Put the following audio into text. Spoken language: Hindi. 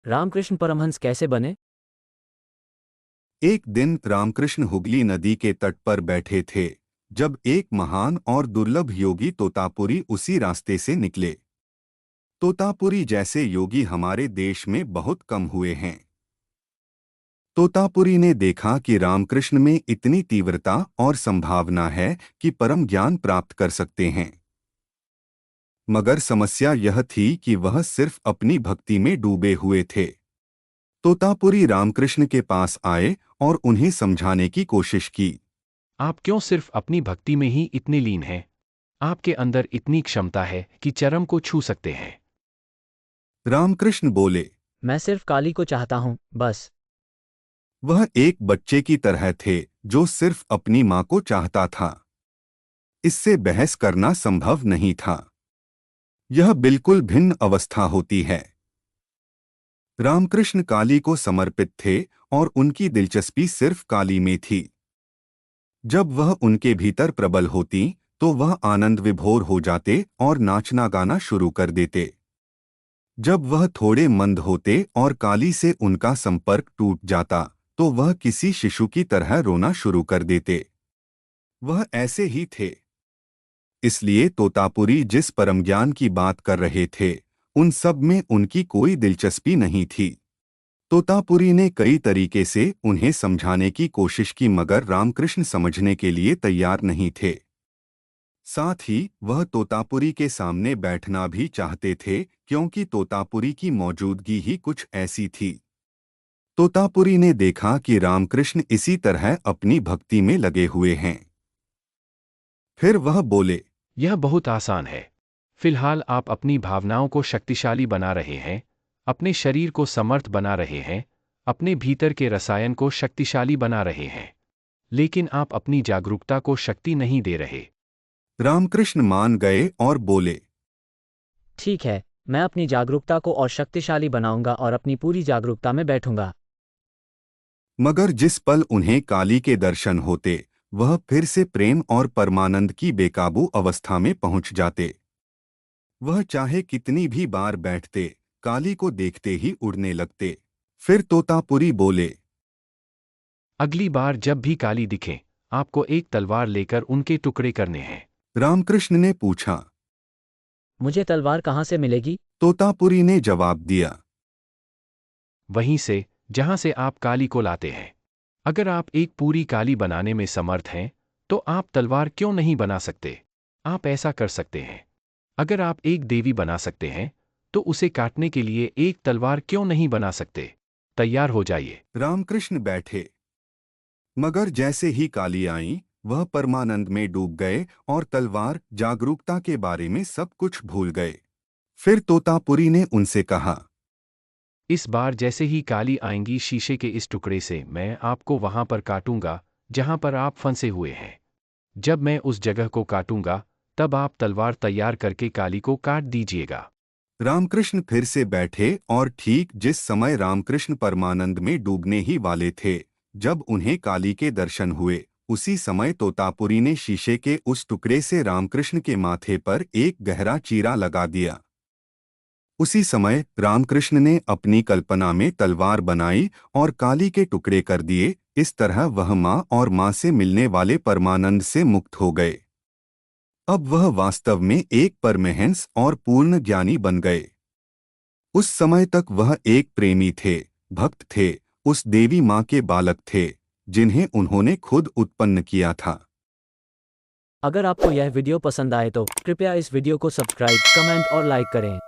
रामकृष्ण परमहंस कैसे बने? एक दिन रामकृष्ण हुगली नदी के तट पर बैठे थे जब एक महान और दुर्लभ योगी तोतापुरी उसी रास्ते से निकले। तोतापुरी जैसे योगी हमारे देश में बहुत कम हुए हैं। तोतापुरी ने देखा कि रामकृष्ण में इतनी तीव्रता और संभावना है कि परम ज्ञान प्राप्त कर सकते हैं। मगर समस्या यह थी कि वह सिर्फ अपनी भक्ति में डूबे हुए थे। तोतापुरी रामकृष्ण के पास आए और उन्हें समझाने की कोशिश की। आप क्यों सिर्फ अपनी भक्ति में ही इतने लीन हैं? आपके अंदर इतनी क्षमता है कि चरम को छू सकते हैं। रामकृष्ण बोले, मैं सिर्फ काली को चाहता हूँ, बस। वह एक बच्चे की तरह थे जो सिर्फ अपनी मां को चाहता था। इससे बहस करना संभव नहीं था। यह बिल्कुल भिन्न अवस्था होती है। रामकृष्ण काली को समर्पित थे और उनकी दिलचस्पी सिर्फ काली में थी। जब वह उनके भीतर प्रबल होती तो वह आनंद विभोर हो जाते और नाचना गाना शुरू कर देते। जब वह थोड़े मंद होते और काली से उनका संपर्क टूट जाता तो वह किसी शिशु की तरह रोना शुरू कर देते। वह ऐसे ही थे। इसलिए तोतापुरी जिस परम ज्ञान की बात कर रहे थे उन सब में उनकी कोई दिलचस्पी नहीं थी। तोतापुरी ने कई तरीके से उन्हें समझाने की कोशिश की मगर रामकृष्ण समझने के लिए तैयार नहीं थे। साथ ही वह तोतापुरी के सामने बैठना भी चाहते थे क्योंकि तोतापुरी की मौजूदगी ही कुछ ऐसी थी। तोतापुरी ने देखा कि रामकृष्ण इसी तरह अपनी भक्ति में लगे हुए हैं। फिर वह बोले, यह बहुत आसान है। फिलहाल आप अपनी भावनाओं को शक्तिशाली बना रहे हैं, अपने शरीर को समर्थ बना रहे हैं, अपने भीतर के रसायन को शक्तिशाली बना रहे हैं, लेकिन आप अपनी जागरूकता को शक्ति नहीं दे रहे। रामकृष्ण मान गए और बोले, ठीक है, मैं अपनी जागरूकता को और शक्तिशाली बनाऊंगा और अपनी पूरी जागरूकता में बैठूंगा। मगर जिस पल उन्हें काली के दर्शन होते वह फिर से प्रेम और परमानंद की बेकाबू अवस्था में पहुंच जाते। वह चाहे कितनी भी बार बैठते काली को देखते ही उड़ने लगते। फिर तोतापुरी बोले, अगली बार जब भी काली दिखे, आपको एक तलवार लेकर उनके टुकड़े करने हैं। रामकृष्ण ने पूछा। मुझे तलवार कहाँ से मिलेगी? तोतापुरी ने जवाब दिया, वहीं से जहां से आप काली को लाते हैं। अगर आप एक पूरी काली बनाने में समर्थ हैं, तो आप तलवार क्यों नहीं बना सकते? आप ऐसा कर सकते हैं। अगर आप एक देवी बना सकते हैं, तो उसे काटने के लिए एक तलवार क्यों नहीं बना सकते? तैयार हो जाइए। रामकृष्ण बैठे। मगर जैसे ही काली आई वह परमानंद में डूब गए और तलवार जागरूकता के बारे में सब कुछ भूल गए। फिर तोतापुरी ने उनसे कहा, इस बार जैसे ही काली आएंगी शीशे के इस टुकड़े से मैं आपको वहां पर काटूंगा जहां पर आप फंसे हुए हैं। जब मैं उस जगह को काटूंगा तब आप तलवार तैयार करके काली को काट दीजिएगा। रामकृष्ण फिर से बैठे और ठीक जिस समय रामकृष्ण परमानंद में डूबने ही वाले थे जब उन्हें काली के दर्शन हुए उसी समय तोतापुरी ने शीशे के उस टुकड़े से रामकृष्ण के माथे पर एक गहरा चीरा लगा दिया। उसी समय रामकृष्ण ने अपनी कल्पना में तलवार बनाई और काली के टुकड़े कर दिए। इस तरह वह मां और मां से मिलने वाले परमानंद से मुक्त हो गए। अब वह वास्तव में एक परमहंस और पूर्ण ज्ञानी बन गए। उस समय तक वह एक प्रेमी थे, भक्त थे, उस देवी मां के बालक थे जिन्हें उन्होंने खुद उत्पन्न किया था। अगर आपको यह वीडियो पसंद आए तो कृपया इस वीडियो को सब्सक्राइब, कमेंट और लाइक करें।